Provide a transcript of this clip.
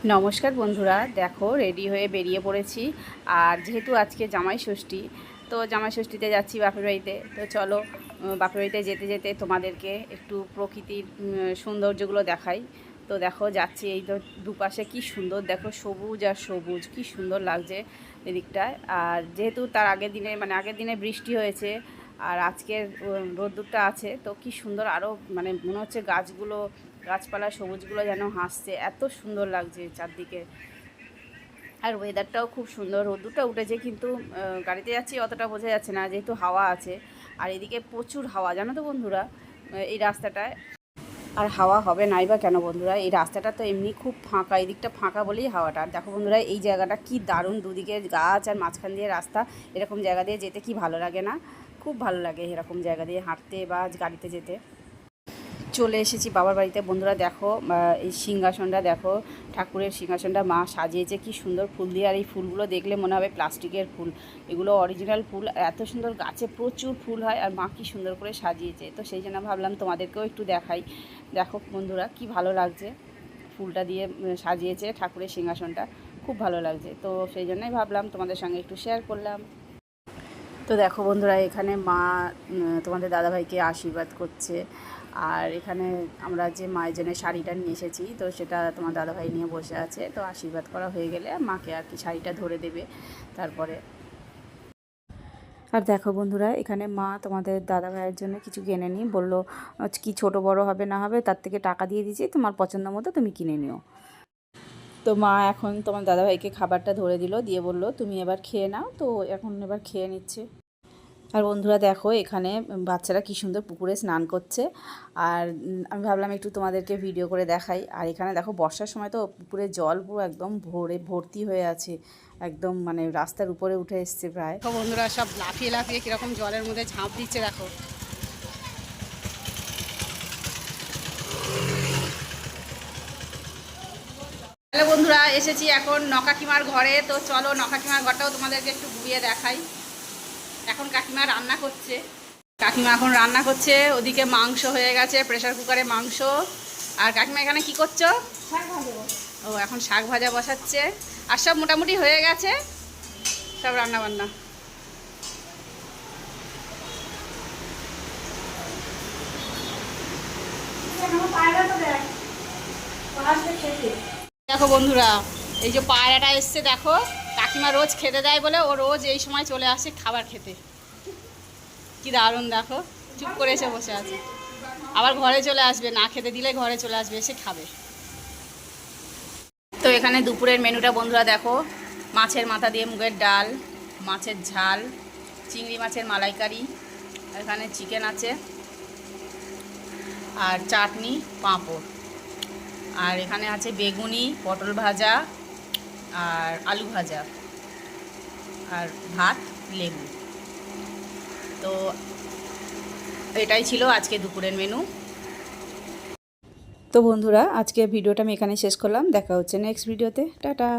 নমস্কার বন্ধুরা, দেখো রেডি হয়ে বেরিয়ে পড়েছি। আর যেহেতু আজকে জামাই ষষ্ঠী, তো জামাই ষষ্ঠীতে যাচ্ছি বাপের বাড়িতে। তো চলো বাপের বাড়িতে যেতে যেতে তোমাদেরকে একটু প্রকৃতির সৌন্দর্যগুলো দেখাই। তো দেখো যাচ্ছি, এই তো দুপাশে কি সুন্দর, দেখো সবুজ আর সবুজ, কি সুন্দর লাগছে এদিকটায়। আর যেহেতু তার আগের দিনে বৃষ্টি হয়েছে, আর আজকের রোদ্দুরটা আছে, তো কি সুন্দর, আরও মনে হচ্ছে গাছপালা সবুজগুলো যেন হাসছে, এত সুন্দর লাগছে চারদিকে। আর ওয়েদারটাও খুব সুন্দর, রোদ্দুরটা উঠেছে, কিন্তু গাড়িতে যাচ্ছি অতটা বোঝা যাচ্ছে না, যেহেতু হাওয়া আছে। আর এদিকে প্রচুর হাওয়া, জানো তো বন্ধুরা, এই রাস্তাটায়। আর হাওয়া হবে নাই বা কেন বন্ধুরা, এই রাস্তাটা তো এমনি খুব ফাঁকা, এই দিকটা ফাঁকা বলেই হাওয়াটা। আর দেখো বন্ধুরা, এই জায়গাটা কি দারুণ, দুদিকে গাছ আর মাঝখান দিয়ে রাস্তা। এরকম জায়গা দিয়ে যেতে কি ভালো লাগে না? খুব ভালো লাগে এরকম জায়গা দিয়ে হাঁটতে বা গাড়িতে যেতে। চলে এসেছি বাবার বাড়িতে বন্ধুরা, দেখো এই সিংহাসনটা দেখো, ঠাকুরের সিংহাসনটা মা সাজিয়েছে কি সুন্দর ফুল দিয়ে। আর এই ফুলগুলো দেখলে মনে হবে প্লাস্টিকের ফুল, এগুলো অরিজিনাল ফুল। এত সুন্দর, গাছে প্রচুর ফুল হয়, আর মা কি সুন্দর করে সাজিয়েছে। তো সেই জন্য ভাবলাম তোমাদেরকেও একটু দেখাই। দেখো বন্ধুরা, কি ভালো লাগছে, ফুলটা দিয়ে সাজিয়েছে ঠাকুরের সিংহাসনটা, খুব ভালো লাগছে। তো সেই জন্যই ভাবলাম তোমাদের সঙ্গে একটু শেয়ার করলাম। তো দেখো বন্ধুরা, এখানে মা তোমাদের দাদাভাইকে আশীর্বাদ করছে। আর এখানে আমরা যে মায়ের জন্য শাড়িটা নিয়ে এসেছি, তো সেটা তোমার দাদাভাই নিয়ে বসে আছে। তো আশীর্বাদ করা হয়ে গেলে মাকে আর কি শাড়িটা ধরে দেবে তারপরে। আর দেখো বন্ধুরা, এখানে মা তোমাদের দাদাভাইয়ের জন্য কিছু কিনে নিই বললো, কি ছোট বড় হবে না হবে, তার থেকে টাকা দিয়ে দিয়েছি, তোমার পছন্দ মতো তুমি কিনে নিও। তো মা এখন তোমার দাদাভাইকে খাবারটা ধরে দিল, দিয়ে বলল তুমি এবার খেয়ে নাও। তো এখন এবার খেয়ে নিচ্ছে। আর বন্ধুরা দেখো, এখানে বাচ্চারা কি সুন্দর পুকুরে স্নান করছে। আর আমি ভাবলাম একটু তোমাদেরকে ভিডিও করে দেখাই। আর এখানে দেখো বর্ষার সময় তো পুকুরের জল পুরো একদম ভর্তি হয়ে আছে, একদম রাস্তার উপরে উঠে এসছে প্রায়। তো বন্ধুরা সব লাফিয়ে লাফিয়ে কীরকম জলের মধ্যে ঝাঁপ দিচ্ছে দেখো। হ্যালো বন্ধুরা, এসেছি এখন নকাকিমার ঘরে। তো চলো নকাকিমার ঘরটাও তোমাদেরকে একটু ঘুরিয়ে দেখাই। এখন কাকিমা রান্না করছে। কাকিমা এখন রান্না করছে, ওদিকে মাংস হয়ে গেছে, প্রেসার কুকারে মাংস। আর কাকিমা এখানে কি করছো? ও এখন শাক ভাজা বসাচ্ছে। আর সব মোটামুটি হয়ে গেছে সব রান্না বান্না। দেখো বন্ধুরা, এই যে পায়রাটা এসছে দেখো, কাকিমা রোজ খেতে দেয় বলে ও রোজ এই সময় চলে আসে খাবার খেতে। কি দারুণ দেখো, চুপ করে এসে বসে আছে। আবার ঘরে চলে আসবে, না খেতে দিলে ঘরে চলে আসবে, এসে খাবে। তো এখানে দুপুরের মেনুটা বন্ধুরা দেখো, মাছের মাথা দিয়ে মুগের ডাল, মাছের ঝাল, চিংড়ি মাছের মালাইকারি, এখানে চিকেন আছে, আর চাটনি, পাঁপড়। আর এখানে আছে বেগুনি, পটল ভাজা, আর আলু ভাজা, আর ভাত, লেবু। তো এটাই ছিল আজকে দুপুরের মেনু। তো বন্ধুরা, আজকে ভিডিওটা আমি এখানে শেষ করলাম। দেখা হচ্ছে নেক্সট ভিডিওতে। টাটা।